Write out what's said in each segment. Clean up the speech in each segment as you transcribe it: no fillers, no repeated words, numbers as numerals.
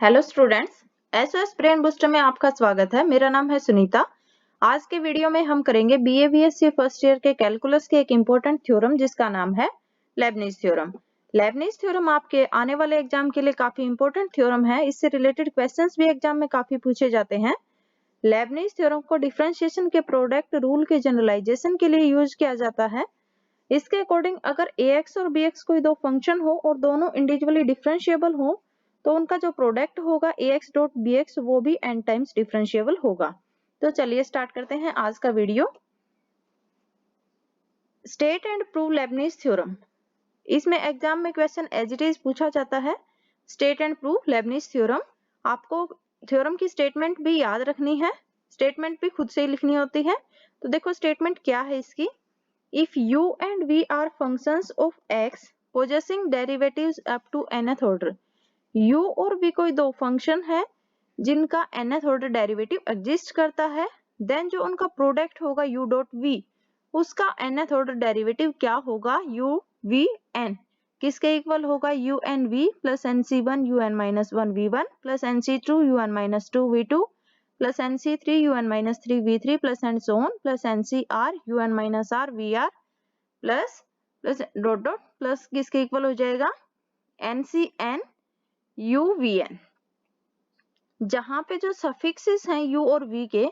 Hello students, SOS brain booster में आपका स्वागत है। मेरा नाम है सुनीता। आज के वीडियो में हम करेंगे बीए बीएससी फर्स्ट ईयर के कैलकुलस के एक इम्पोर्टेंट थ्योरम जिसका नाम है लेबनिज थ्योरम। लेबनिज थ्योरम आपके आने वाले एग्जाम के लिए काफी इम्पोर्टेंट थ्योरम है। इससे रिलेटेड क्वेश्चंस भी एग्जाम में काफी पूछे जाते हैं। लेबनिज थ्योरम को डिफरेंशिएशन के प्रोडक्ट रूल के जनरलाइजेशन के लिए यूज किया जाता है। इसके अकॉर्डिंग अगर ax और bx कोई दो फंक्शन हो और दोनों इंडिविजुअली डिफरेंशिएबल हो तो उनका जो प्रोडक्ट होगा ax डॉट bx वो भी n टाइम्स डिफरेंशिएबल होगा। तो चलिए स्टार्ट करते हैं आज का video. State and prove Lebanese theorem. इसमें एग्जाम में क्वेश्चन एज इट इज पूछा जाता है। State and prove Lebanese theorem. आपको थ्योरम की स्टेटमेंट भी याद रखनी है, स्टेटमेंट भी खुद से ही लिखनी होती है। तो देखो स्टेटमेंट क्या है इसकी। If u and v are functions of x possessing derivatives up to nth order, u और v कोई दो फंक्शन है जिनका nth ऑर्डर डेरिवेटिव एग्जिस्ट करता है, देन जो उनका प्रोडक्ट होगा u डॉट v उसका nth ऑर्डर डेरिवेटिव क्या होगा u v n किसके इक्वल होगा u n v plus nc1 u n minus 1 v1 plus nc2 u n minus 2 v2 plus nc3 un minus 3 v3 plus and so on plus ncr un minus r vr plus dot dot plus किसके equal हो जाएगा ncn uvn। जहां पे जो suffixes हैं u और v के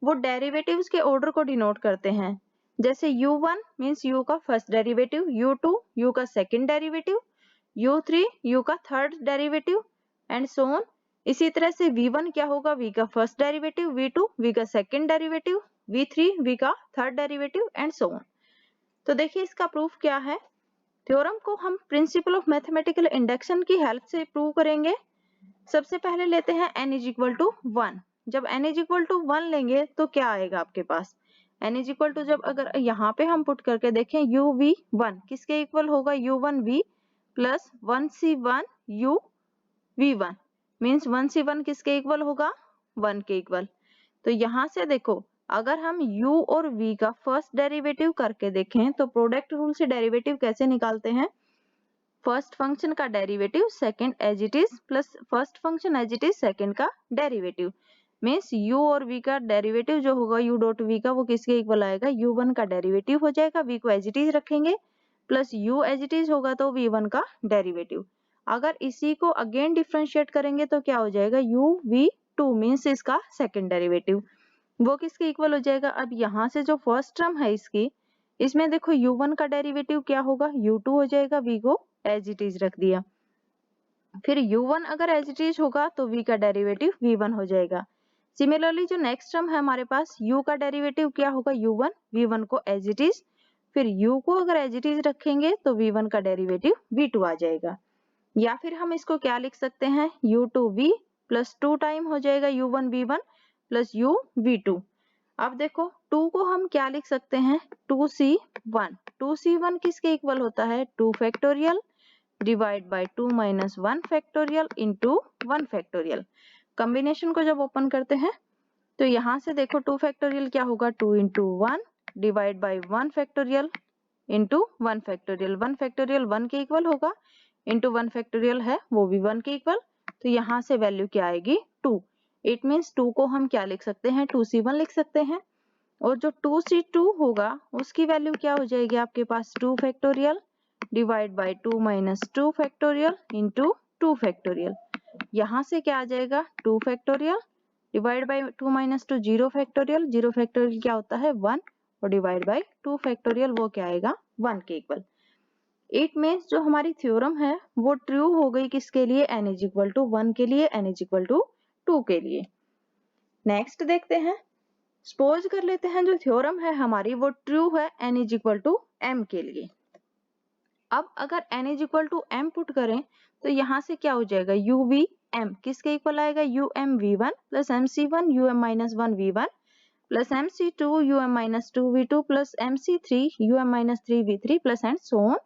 वो डेरिवेटिव्स के ऑर्डर को डिनोट करते हैं। जैसे u1 मींस u का फर्स्ट डेरिवेटिव, u2 u का सेकंड डेरिवेटिव, u3 u का third derivative and so on. इसी तरह से v1 क्या होगा v का फर्स्ट डेरिवेटिव, v2 v का सेकंड डेरिवेटिव, v3 v का third derivative and so on. तो देखिए इसका प्रूफ क्या है। थ्योरम को हम प्रिंसिपल ऑफ मैथमेटिकल इंडक्शन की हेल्प से प्रूव करेंगे। सबसे पहले लेते हैं n इज इक्वल टू 1। जब n इज इक्वल टू 1 लेंगे तो क्या आएगा आपके पास n इज इक्वल टू, जब अगर यहाँ पे हम पुट करके देखें u v 1 किसके इक्वल होगा u1 v plus 1c1 u v1 means 1c1 किसके इक्वल होगा 1 के इक्वल। तो यहाँ से देखो अगर हम u और v का फर्स्ट डेरिवेटिव करके देखें तो प्रोडक्ट रूल से डेरिवेटिव कैसे निकालते हैं। फर्स्ट फंक्शन का derivative second as it is plus first function as it is second का डेरिवेटिव मीन्स u और v का डेरिवेटिव जो होगा u डॉट v का वो किसके इक्वल आएगा u1 का डेरिवेटिव हो जाएगा। v को एज इट इज रखेंगे plus u as it is होगा तो v1 का डेरिवेटिव। अगर इसी को अगेन डिफरेंशिएट करेंगे तो क्या हो जाएगा u v2 मीन्स इसका सेकंड डेरिवेटिव वो किसके इक्वल हो जाएगा। अब यहाँ से जो फर्स्ट टर्म है इसकी इसमें देखो u1 का डेरिवेटिव क्या होगा u2 हो जाएगा, v को एज इट इज रख दिया। फिर u1 अगर एज इट इज होगा तो v का डेरिवेटिव v1 हो जाएगा। सिमिलरली जो नेक्स्ट टर्म है हमारे पास u का डेरिवेटिव क्या होगा u1 v1 को एज इट इज, फिर u को अगर एज इट इज रखेंगे तो v1 का डेरिवेटिव v2 आ जाएगा। या फिर हम इसको क्या लिख सकते हैं u2v प्लस 2 टाइम हो जाएगा u1 v1 plus u v2। अब देखो 2 को हम क्या लिख सकते हैं 2c1। 2c1 किसके इक्वल होता है 2 factorial divide by 2 minus 1 factorial into 1 factorial. Combination को जब ओपन करते हैं तो यहाँ से देखो 2 फैक्टोरियल क्या होगा 2 into 1 divide by 1 factorial into 1 factorial. 1 factorial 1 के इक्वल होगा इंटू 1 फैक्टोरियल है वो भी 1 के इक्वल। तो यहाँ से वैल्यू क्या आएगी 2। इट मीन्स 2 को हम क्या लिख सकते हैं 2c1 लिख सकते हैं और जो 2c2 होगा उसकी वैल्यू क्या हो जाएगी आपके पास 2 factorial divide by 2 minus 2 factorial into 2 factorial. यहाँ से क्या आ जाएगा 2 factorial divide by 2 minus 2 0 factorial. 0 factorial क्या होता है 1 और डिवाइड बाय 2 फैक्टोरियल वो क्या आएगा 1 के इक्वल। इट मीन्स जो हमारी थ्योरम है वो ट्रू हो गई किसके लिए n इज इक्वल टू 1 के लिए, n इज इक्वल टू 2 के लिए। नेक्स्ट देखते हैं, सपोज कर लेते हैं जो थ्योरम है हमारी वो ट्रू है n is equal to m के लिए। अब अगर n is equal to m put करें तो यहाँ से क्या हो जाएगा u v m किसके इक्वल आएगा u m v1 plus mc1 u m minus 1 v1 plus mc2 u m minus 2 v2 plus mc3 u m minus 3 v3 plus and so on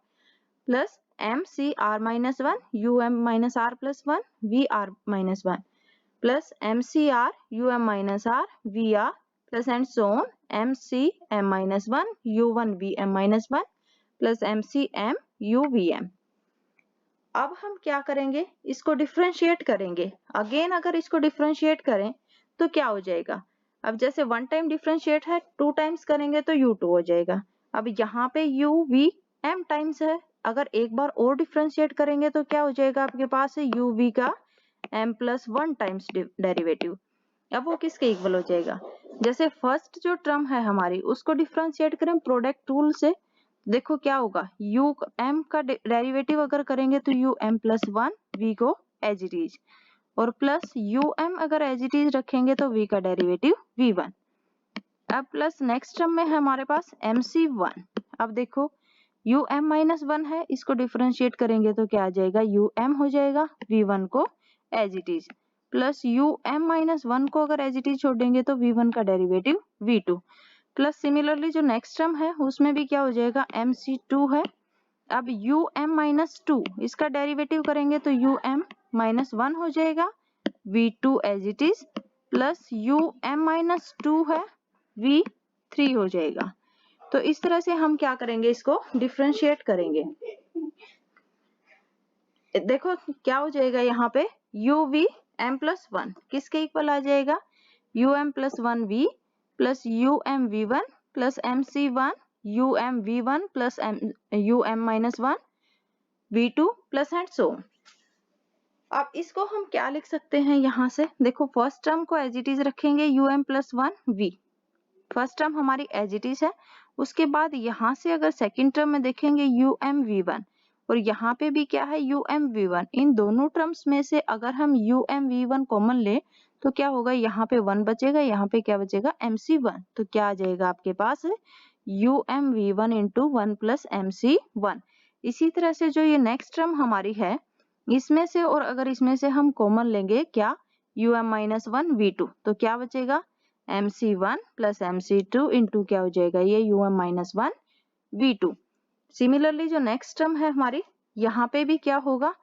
plus mcr minus 1 um minus r plus 1 vr minus 1 plus mcr um minus r vr plus and so on mcm minus 1 u1 vm minus 1 plus mcm uvm। अब हम क्या करेंगे, इसको differentiate करेंगे। Again अगर इसको differentiate करें तो क्या हो जाएगा, अब जैसे 1 टाइम डिफरेंशिएट है, 2 टाइम्स करेंगे तो u2 हो जाएगा। अब यहाँ पे u v m टाइम्स है, अगर एक बार और डिफरेंशिएट करेंगे तो क्या हो जाएगा, आपके पास है u v का m+1 टाइम्स डेरिवेटिव। अब वो किसके इक्वल हो जाएगा, जैसे फर्स्ट जो टर्म है हमारी उसको डिफरेंशिएट करें प्रोडक्ट रूल से, देखो क्या होगा, u m का डेरिवेटिव अगर करेंगे तो u m+1 v को एज इट इज, और प्लस u m अगर एज इट इज रखेंगे तो v का डेरिवेटिव v1। अब प्लस नेक्स्ट टर्म में है हमारे पास mc1। अब देखो u m-1 है, इसको डिफरेंशिएट करेंगे तो क्या आ जाएगा, u m हो जाएगा v1 को as it is, plus u m-1 को अगर एज इट इज छोड़ देंगे तो v1 का डेरिवेटिव v2, प्लस सिमिलरली जो नेक्स्ट टर्म है उसमें भी क्या हो जाएगा, mc2 है। अब u m-2 इसका डेरिवेटिव करेंगे तो u m-1 हो जाएगा v2 as it is, plus u m-2 है v3 हो जाएगा। तो इस तरह से हम क्या करेंगे, इसको डिफरेंशिएट करेंगे। देखो क्या हो जाएगा, यहाँ पे u v m+1 किसके इक्वल आ जाएगा, u m+1 v plus u m v1 plus mc1 u m v1 plus u m-1 v2 plus and so. अब इसको हम क्या लिख सकते हैं, यहाँ से देखो फर्स्ट टर्म को एज इट इज रखेंगे u m+1 v, first term हमारी एज इट इज है। उसके बाद यहाँ से अगर सेकंड टर्म में देखेंगे u m v1, और यहाँ पे भी क्या है u m v1, इन दोनों टर्म्स में से अगर हम u m v1 कॉमन ले तो क्या होगा, यहाँ पे 1 बचेगा, यहाँ पे क्या बचेगा mc1, तो क्या आ जाएगा आपके पास u m v1 into 1 plus mc1। इसी तरह से जो ये नेक्स्ट टर्म हमारी है इसमें से, और अगर इसमें से हम कॉमन लेंगे क्या, u m-1 v2, तो क्या बचेगा mc1 प्लस mc2 इंटू क्या हो जाएगा, ये u m-1 v2। सिमिलरली जो नेक्स्ट टर्म है हमारी, यहाँ पे भी क्या होगा,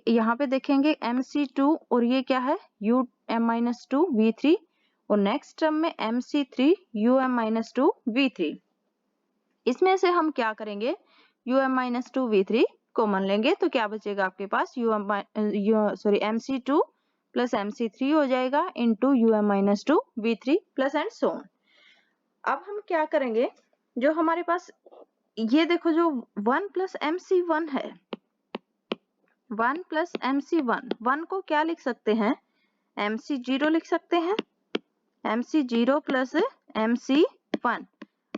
यहाँ पे देखेंगे mc2 और ये क्या है u m-2 v3, और नेक्स्ट टर्म में mc3 u m-2 v3। इसमें से हम क्या करेंगे, u m-2 v3 कॉमन लेंगे तो क्या बचेगा आपके पास, mc2 प्लस mc3 हो जाएगा into u m-2 v3 plus and so on. अब हम क्या करेंगे, जो हमारे पास ये देखो जो 1 प्लस mc1 है, 1 प्लस mc1, 1 को क्या लिख सकते हैं, mc0 लिख सकते हैं, mc0 प्लस mc1।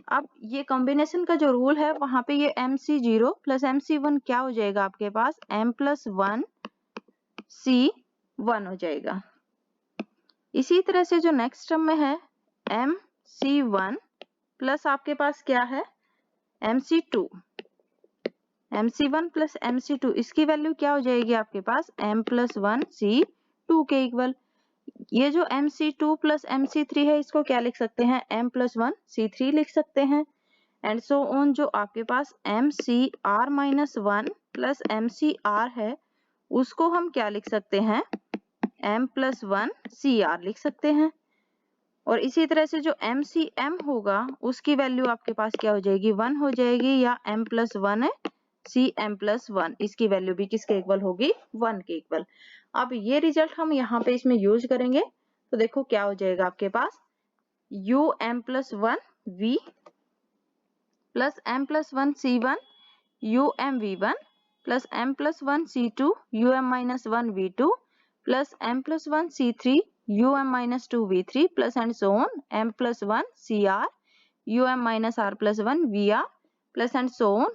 अब ये कॉम्बिनेशन का जो रूल है वहां पे ये mc0 प्लस mc1 क्या हो जाएगा आपके पास, m+1 c1 हो जाएगा। इसी तरह से जो नेक्स्ट टर्म में है mc1 प्लस आपके पास क्या है mc2, mc1 प्लस mc2, इसकी वैल्यू क्या हो जाएगी आपके पास m+1 c2 के इक्वल। ये जो mc2 प्लस mc3 है इसको क्या लिख सकते हैं, m+1 c3 लिख सकते हैं, एंड सो ऑन। जो आपके पास mcr-1 प्लस mcr है उसको हम क्या लिख सकते हैं, m+1 cr लिख सकते हैं। और इसी तरह से जो mcm होगा उसकी वैल्यू आपके पास क्या हो जाएगी, 1 हो जाएगी, या m+1 cm+1, इसकी वैल्यू भी किसके इक्वल होगी, 1 के इक्वल। अब ये रिजल्ट हम यहाँ पे इसमें यूज करेंगे तो देखो क्या हो जाएगा आपके पास, u m+1 v plus m+1 c1 u m v1 plus m+1 c2 u m-1 v2 plus m+1 c3 u m-2 v3 plus and so on m+1 cr u m-r+1 vr plus and so on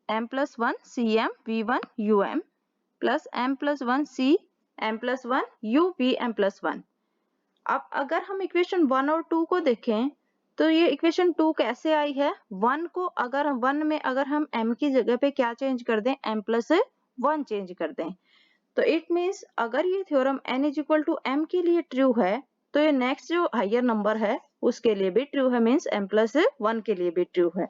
m+1 cm v1 um plus m+1 c m+1 u v m+1। अब अगर हम equation 1 और 2 को देखें तो ये equation 2 कैसे आई है, 1 को अगर 1 में अगर हम m की जगह पे क्या चेंज कर दें, m+1 चेंज कर दें, तो इट मीन्स अगर ये theorem n is equal to m के लिए ट्रू है तो ये नेक्स्ट जो हायर नंबर है उसके लिए भी ट्रू है, मीन्स m+1 के लिए भी ट्रू है।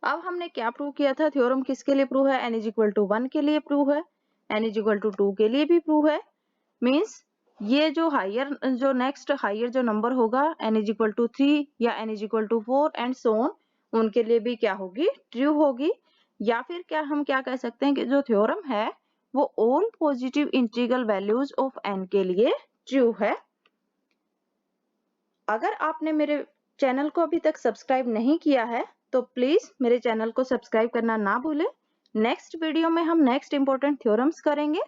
अब हमने क्या प्रूव किया था, थ्योरम किसके लिए प्रूव है, n इज इक्वल टू 1 के लिए प्रूव है, n इज इक्वल टू 2 के लिए भी प्रूव है, मीन्स ये जो हायर जो नेक्स्ट हायर जो नंबर होगा n इज इक्वल टू 3 या n is equal to 4 and so on, उनके लिए भी क्या होगी, ट्रू होगी। या फिर हम क्या कह सकते हैं कि जो थ्योरम है वो all positive integral values of n के लिए ट्रू है। अगर आपने मेरे चैनल को अभी तक सब्सक्राइब नहीं किया है तो प्लीज मेरे चैनल को सब्सक्राइब करना ना भूलें। नेक्स्ट वीडियो में हम नेक्स्ट इंपॉर्टेंट थ्योरम्स करेंगे।